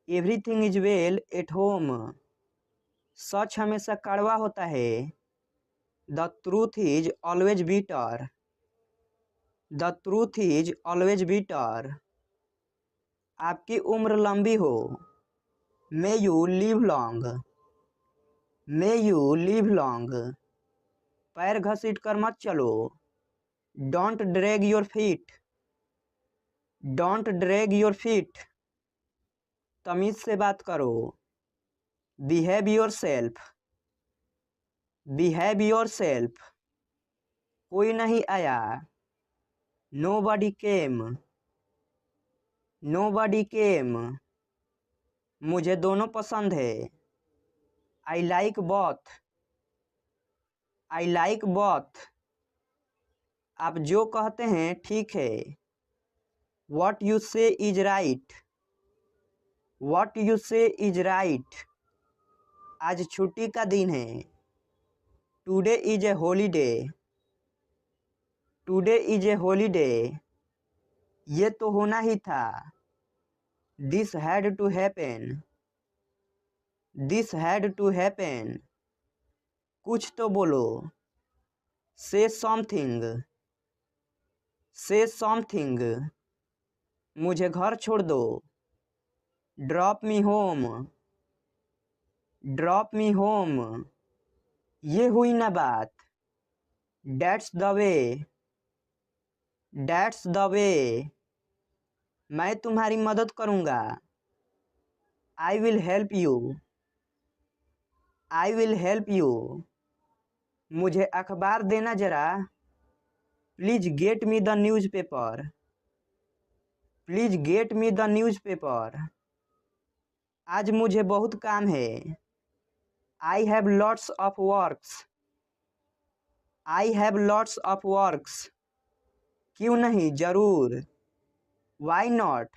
[SPEAKER 1] Everything is well at home. सच हमेशा कड़वा होता है। The truth is always bitter. The truth is always bitter. आपकी उम्र लंबी हो। May you live long. May you live long. पैर घसीट कर मत चलो। Don't drag your feet. Don't drag your feet. तमीज से बात करो। Behave yourself. Behave yourself. कोई नहीं आया। Nobody came. Nobody came. मुझे दोनों पसंद है। I like both. I like both. आप जो कहते हैं ठीक है। What you say is right. What you say is right. आज छुट्टी का दिन है। Today is a holiday. Today is a holiday. ये तो होना ही था। This had to happen. This had to happen. कुछ तो बोलो। Say something. Say something. मुझे घर छोड़ दो। Drop me home. Drop me home. ये हुई ना बात। That's the way. That's the way. मैं तुम्हारी मदद करूँगा। I will help you. I will help you. मुझे अखबार देना जरा। Please get me the newspaper. Please get me the newspaper. आज मुझे बहुत काम है। I have lots of works. I have lots of works. क्यों नहीं, जरूर। Why not?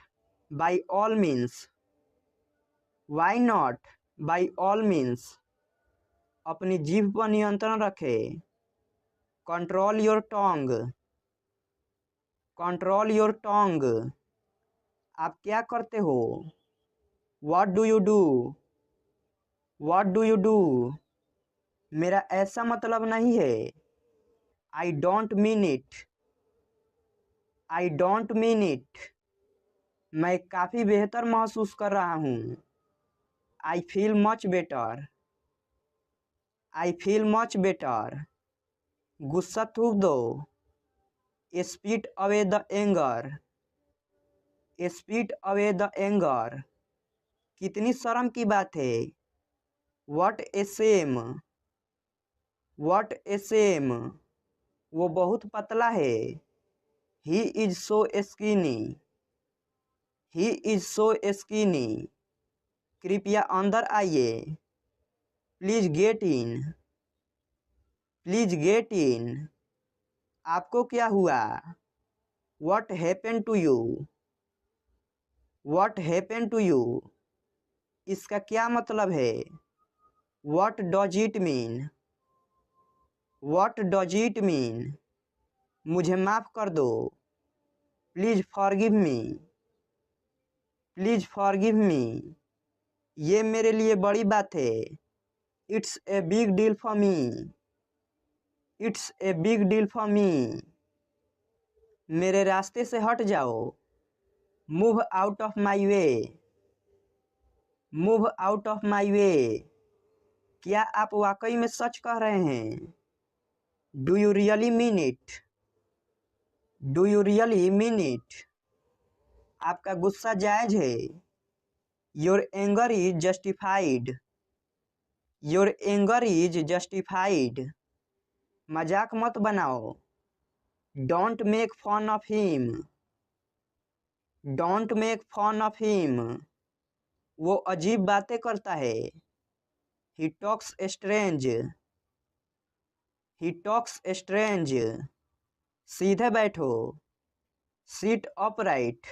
[SPEAKER 1] By all means. Why not? By all means. अपनी जीभ पर नियंत्रण रखें। Control your tongue. Control your tongue. आप क्या करते हो? What do you do? What do you do? मेरा ऐसा मतलब नहीं है। I don't mean it. I don't mean it. मैं काफ़ी बेहतर महसूस कर रहा हूँ। I feel much better. I feel much better. गुस्सा थूक दो। Spit away the anger. Spit away the anger. कितनी शर्म की बात है। What a shame. What a shame. वो बहुत पतला है। He is so skinny. He is so skinny. कृपया अंदर आइए। Please get in. Please get in. आपको क्या हुआ? What happened to you? What happened to you? इसका क्या मतलब है? What does it mean? What does it mean? मुझे माफ़ कर दो। Please forgive me. Please forgive me. ये मेरे लिए बड़ी बात है। It's a big deal for me. It's a big deal for me. मेरे रास्ते से हट जाओ। Move out of my way. Move out of my way. क्या आप वाकई में सच कह रहे हैं? Do you really mean it? Do you really mean it? आपका गुस्सा जायज है। Your anger is justified. Your anger is justified. मजाक मत बनाओ। Don't make fun of him. Don't make fun of him. वो अजीब बातें करता है। He talks strange. He talks strange. सीधे बैठो। Sit upright.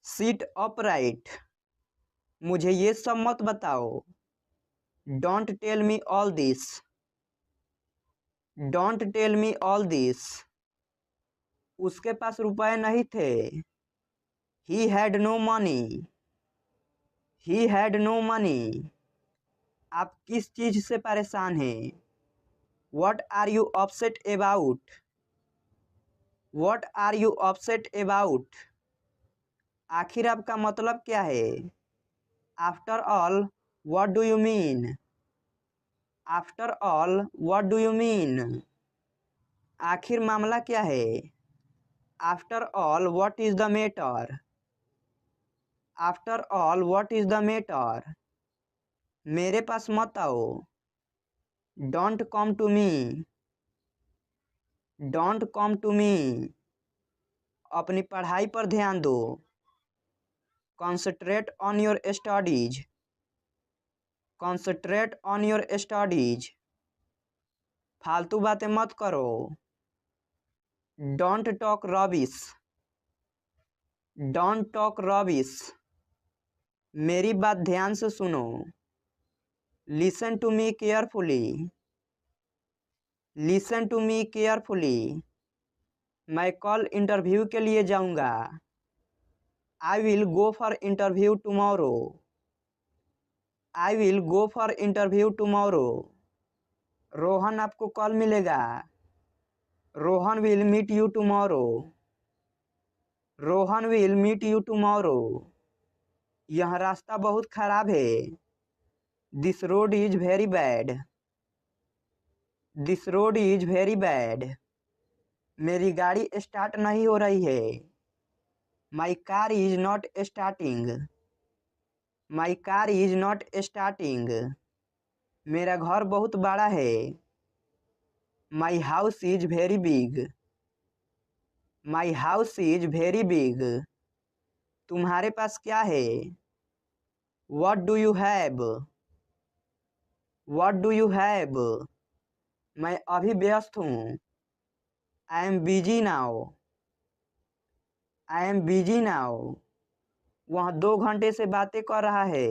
[SPEAKER 1] Sit upright. मुझे ये सब मत बताओ। Don't tell me all this. Don't tell me all this. उसके पास रुपए नहीं थे। He had no money. He had no money. आप किस चीज से परेशान हैं? What are you upset about? What are you upset about? आखिर आपका मतलब क्या है? After all, what do you mean? After all, what do you mean? आखिर मामला क्या है? After all, what is the matter? After all, what is the matter? मेरे पास मत आओ। Don't come to me. Don't come to me. अपनी पढ़ाई पर ध्यान दो। Concentrate on your studies. Concentrate on your studies. फालतू बातें मत करो। Don't talk rubbish. Don't talk rubbish. मेरी बात ध्यान से सुनो। Listen to me carefully. Listen to me carefully. मैं कल इंटरव्यू के लिए जाऊंगा। I will go for interview tomorrow. I will go for interview tomorrow. Rohan आपको कल मिलेगा। Rohan will meet you tomorrow. Rohan will meet you tomorrow. यह रास्ता बहुत खराब है। This road is very bad. This road is very bad. मेरी गाड़ी स्टार्ट नहीं हो रही है। My car is not starting. My car is not starting. मेरा घर बहुत बड़ा है। My house is very big. My house is very big. तुम्हारे पास क्या है? What do you have? What do you have? मैं अभी व्यस्त हूँ। I am busy now. I am busy now. वह 2 घंटे से बातें कर रहा है।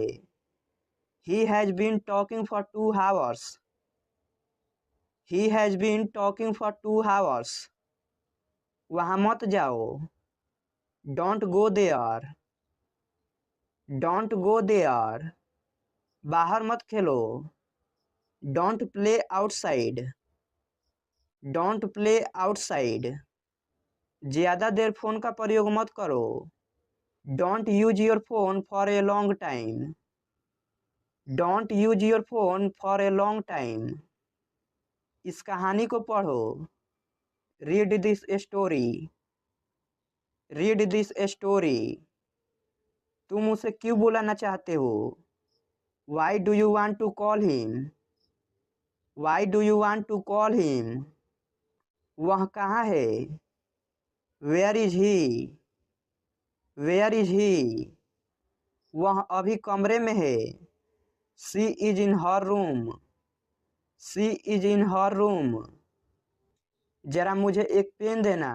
[SPEAKER 1] He has been talking for 2 hours. He has been talking for 2 hours. वहाँ मत जाओ। Don't go there. Don't go there. बाहर मत खेलो। Don't play outside. Don't play outside. ज़्यादा देर फ़ोन का प्रयोग मत करो। Don't use your phone for a long time. Don't use your phone for a long time. इस कहानी को पढ़ो। Read this story. Read this story. तुम उसे क्यों बुलाना चाहते हो? Why do you want to call him? Why do you want to call him? वह कहाँ है? Where is he? Where is he? वह अभी कमरे में है। She is in her room. She is in her room. जरा मुझे एक पेन देना।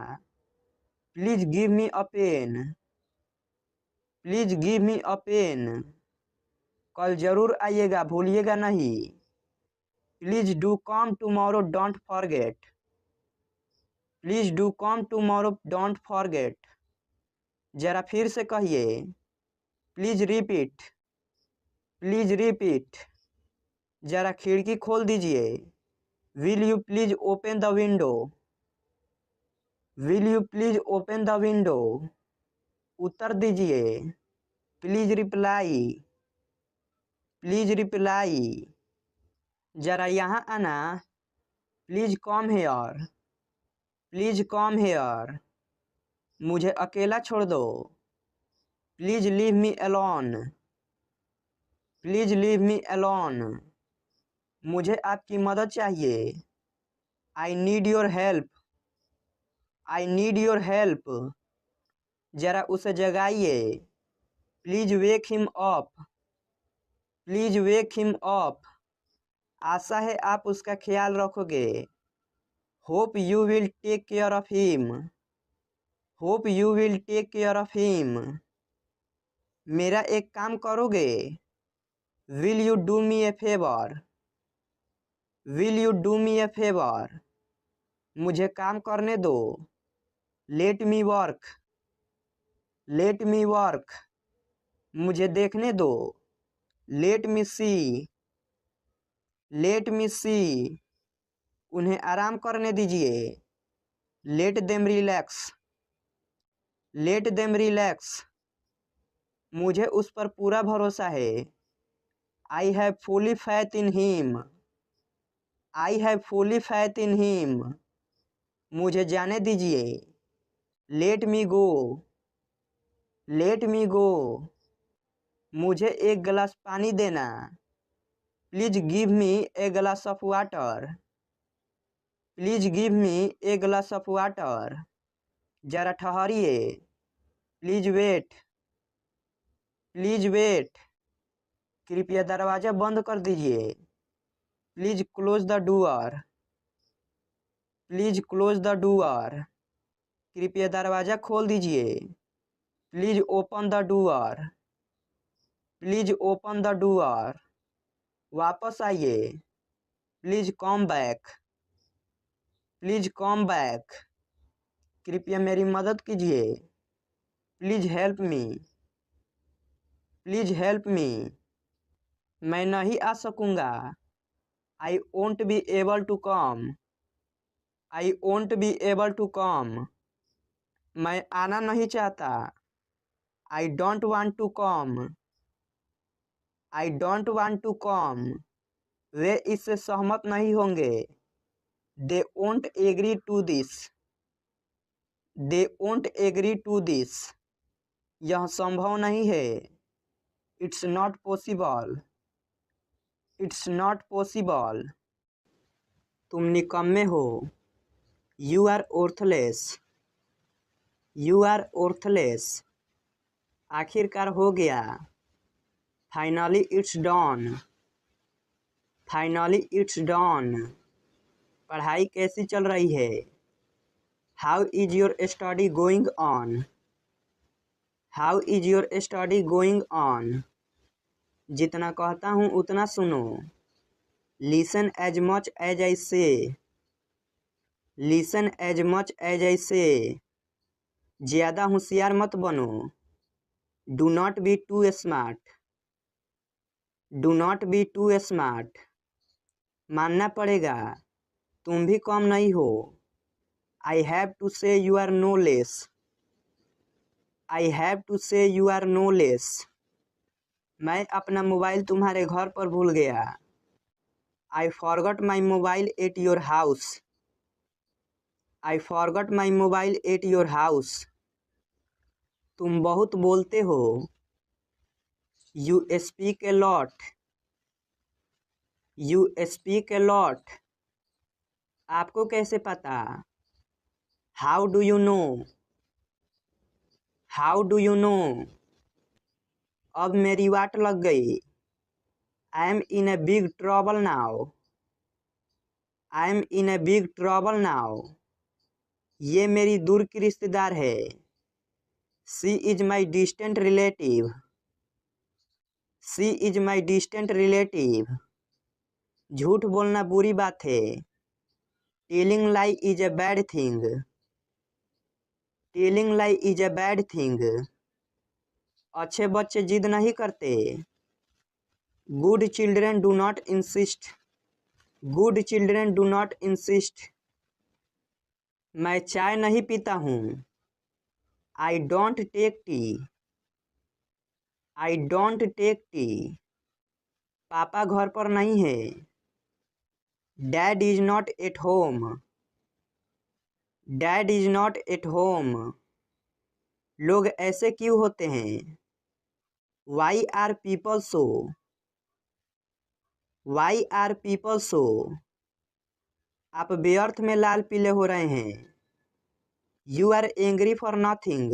[SPEAKER 1] Please give me a pen. Please give me a pen. कल जरूर आइएगा, भूलिएगा नहीं। Please do come tomorrow, don't forget. Please do come tomorrow, don't forget. जरा फिर से कहिए। Please repeat. Please repeat. जरा खिड़की खोल दीजिए। Will you please open the window? Will you please open the window? उत्तर दीजिए। Please reply. Please reply. जरा यहाँ आना। Please come here. Please come here. मुझे अकेला छोड़ दो। Please leave me alone. Please leave me alone. मुझे आपकी मदद चाहिए। I need your help. I need your help. जरा उसे जगाइए। Please wake him up. Please wake him up. आशा है आप उसका ख्याल रखोगे। Hope you will take care of him. Hope you will take care of him. मेरा एक काम करोगे? Will you do me A favour? Will you do me A favour? मुझे काम करने दो। लेट मी वर्क। Let me work. मुझे देखने दो। लेट मी सी। लेट मी सी। उन्हें आराम करने दीजिए। Let them relax. Let them relax. मुझे उस पर पूरा भरोसा है। I have fully faith in him. I have fully faith in him. मुझे जाने दीजिए। Late me go. Let me go. मुझे एक गिलास पानी देना। Please give me a glass of water. Please give me a glass of water. जरा ठहरिए। Please wait. Please wait. कृपया दरवाज़ा बंद कर दीजिए। Please close the door. Please close the door. कृपया दरवाज़ा खोल दीजिए। Please open the door. Please open the door. वापस आइए। Please come back. Please come back. कृपया मेरी मदद कीजिए। Please help me. Please help me. मैं नहीं आ सकूँगा। I won't be able to come. I won't be able to come. मैं आना नहीं चाहता। I don't want to come. I don't want to come. वे इससे सहमत नहीं होंगे। They won't agree to this. They won't agree to this. यह संभव नहीं है। It's not possible. It's not possible. तुम निकम्मे हो। You are worthless. You are worthless. आखिरकार हो गया। Finally it's done. Finally it's done. पढ़ाई कैसी चल रही है? How is your study going on? How is your study going on? जितना कहता हूँ उतना सुनो। Listen as much as I say. Listen as much as I say. ज़्यादा होशियार मत बनो। Do not be too smart. Do not be too smart, मानना पड़ेगा तुम भी कम नहीं हो। I have to say you are no less, I have to say you are no less, मैं अपना मोबाइल तुम्हारे घर पर भूल गया। I forgot my mobile at your house, I forgot my mobile at your house, तुम बहुत बोलते हो। You speak a lot, you speak a lot, आपको कैसे पता। How do you know, how do you know, अब मेरी वाट लग गई। I am in a big trouble now, I M in a big trouble now, ये मेरी दूर की रिश्तेदार है। She is my distant relative, she is my distant relative, झूठ बोलना बुरी बात है। Telling lie is a bad thing, telling lie is a bad thing, अच्छे बच्चे जिद नहीं करते। Good children do not insist, good children do not insist, मैं चाय नहीं पीता हूँ। I don't take tea, I don't take tea, पापा घर पर नहीं है। Dad is not at home, dad is not at home, लोग ऐसे क्यों होते हैं। Why are people so, why are people so, आप व्यर्थ में लाल पीले हो रहे हैं। You are angry for nothing,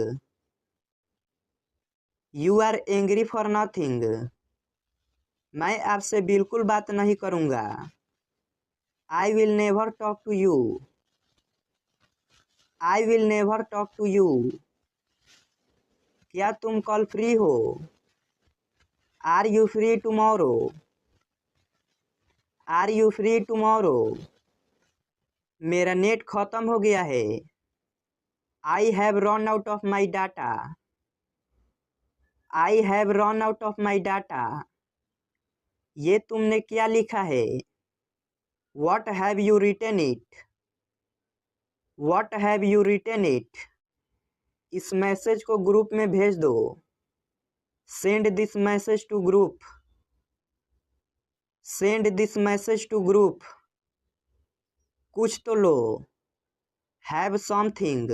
[SPEAKER 1] you are angry for nothing, मैं आपसे बिल्कुल बात नहीं करूँगा। I will never talk to you, I will never talk to you, क्या तुम कल फ्री हो। Are you free tomorrow, are you free tomorrow, मेरा नेट खत्म हो गया है। I have run out of my data, I have run out of my data, ये तुमने क्या लिखा है। What have you written it, what have you written it, इस मैसेज को ग्रुप में भेज दो। Send this message to group, send this message to group, कुछ तो लो। हैव समथिंग,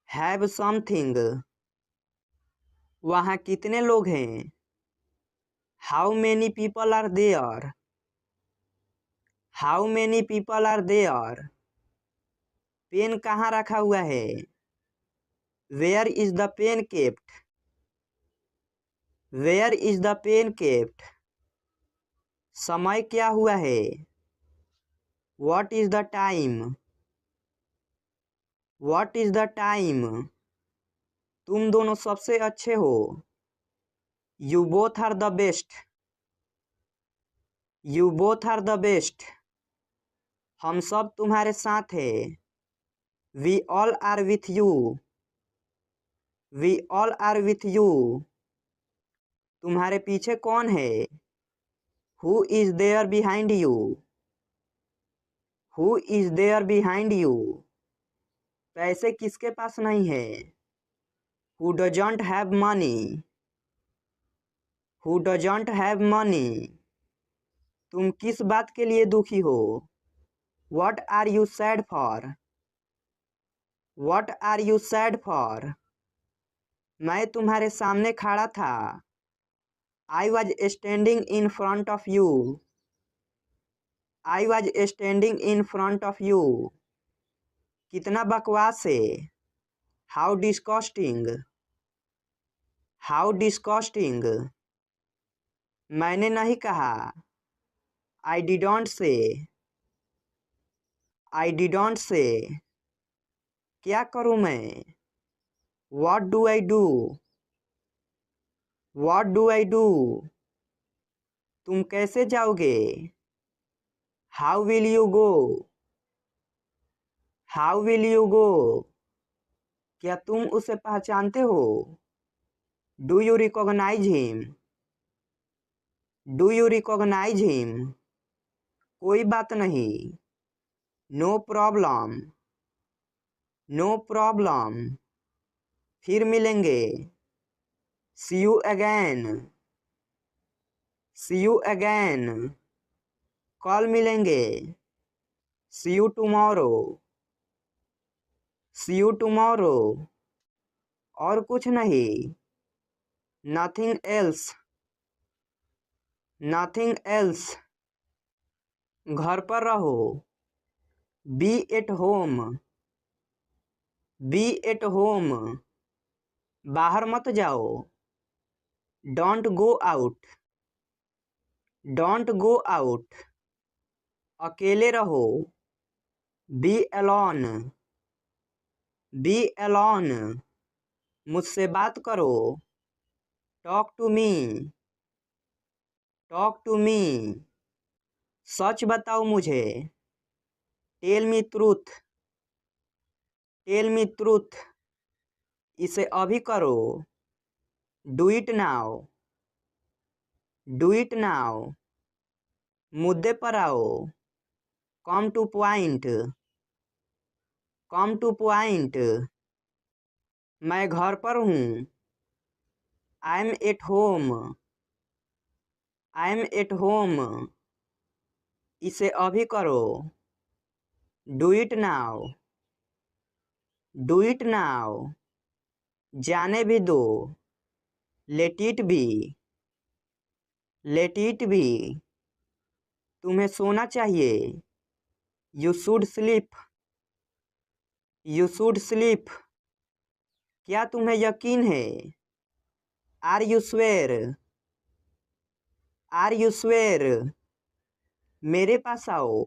[SPEAKER 1] हैव समथिंग, वहाँ कितने लोग हैं। How many people are there, how many people are there, pen कहाँ रखा हुआ है। Where is the pen kept, where is the pen kept, समय क्या हुआ है। What is the time, what is the time, तुम दोनों सबसे अच्छे हो। You both are the best, you both are the best, हम सब तुम्हारे साथ हैं। We all are with you, we all are with you, तुम्हारे पीछे कौन है। Who is there behind you, who is there behind you, पैसे किसके पास नहीं है। Who doesn't have money, who doesn't have money, तुम किस बात के लिए दुखी हो। What are you sad for, what are you sad for, मैं तुम्हारे सामने खड़ा था। I was standing in front of you, I was standing in front of you, कितना बकवास है। हाउ डिस्कस्टिंग, हाउ डिस्कस्टिंग, मैंने नहीं कहा। आई डिडोंट से, आई डिडोंट से, क्या करूँ मैं। What do I do, what do I do, तुम कैसे जाओगे। How will you go, how will you go, क्या तुम उसे पहचानते हो। Do you recognise him, do you recognise him? कोई बात नहीं। No problem. No problem. फिर मिलेंगे। See you again. See you again. कल मिलेंगे। See you tomorrow. See you tomorrow. और कुछ नहीं। Nothing else. Nothing else. घर पर रहो। B at home. Be at home. बाहर मत जाओ। Don't go out. Don't go out. अकेले रहो। Be alone. Be alone. मुझसे बात करो। Talk to me. Talk to me. सच बताओ मुझे। Tell me truth. Tell me truth. इसे अभी करो। Do it now. Do it now. मुद्दे पर आओ। Come to point. Come to point. मैं घर पर हूँ। I am at home. I am at home. इसे अभी करो। Do it now. Do it now. जाने भी दो। Let it be. Let it be. तुम्हें सोना चाहिए। You should sleep. You should sleep. क्या तुम्हें यकीन है? Are you sure? Are you sure? मेरे पास आओ।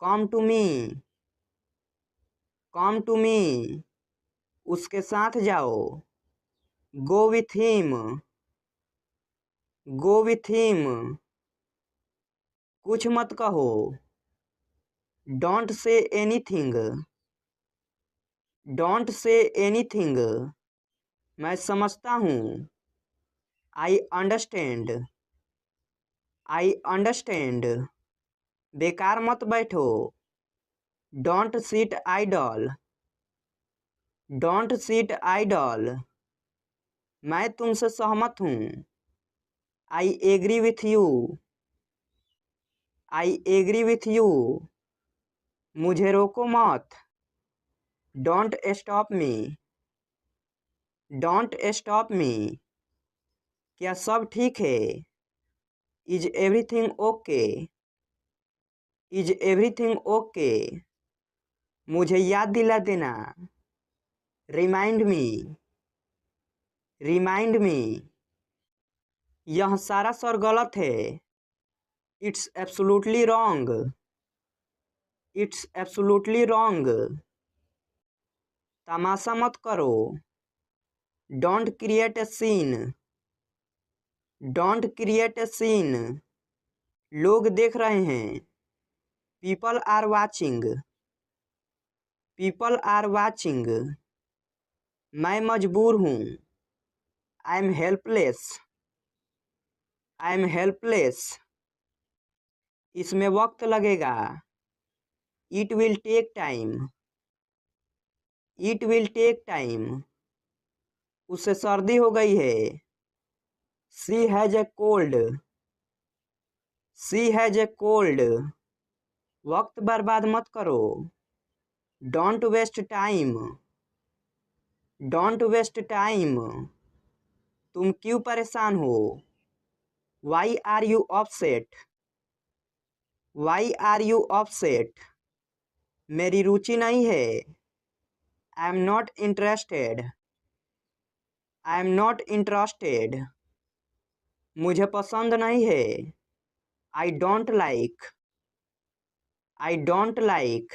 [SPEAKER 1] Come to me. Come to me. उसके साथ जाओ। Go with him. Go with him. कुछ मत कहो। Don't say anything. Don't say anything. मैं समझता हूँ। I understand. I understand. बेकार मत बैठो। Don't sit idle. Don't sit idle. मैं तुमसे सहमत हूँ। I agree with you. I agree with you. मुझे रोको मत। Don't stop me. Don't stop me. क्या सब ठीक है? Is everything okay? Is everything okay? मुझे याद दिला देना। Remind me. Remind me. यह सारा सर गलत है। It's absolutely wrong. It's absolutely wrong. तमाशा मत करो। Don't create a scene. Don't create a scene. लोग देख रहे हैं। People are watching. People are watching. मैं मजबूर हूँ। I am helpless. I am helpless. इसमें वक्त लगेगा। It will take time. It will take time. उसे सर्दी हो गई है। She has a cold. She has a cold. वक्त बर्बाद मत करो। Don't waste time. Don't waste time. तुम क्यों परेशान हो? Why are you upset? Y are you upset? मेरी रुचि नहीं है। I am not interested. I am not interested. मुझे पसंद नहीं है। I don't like. I don't like.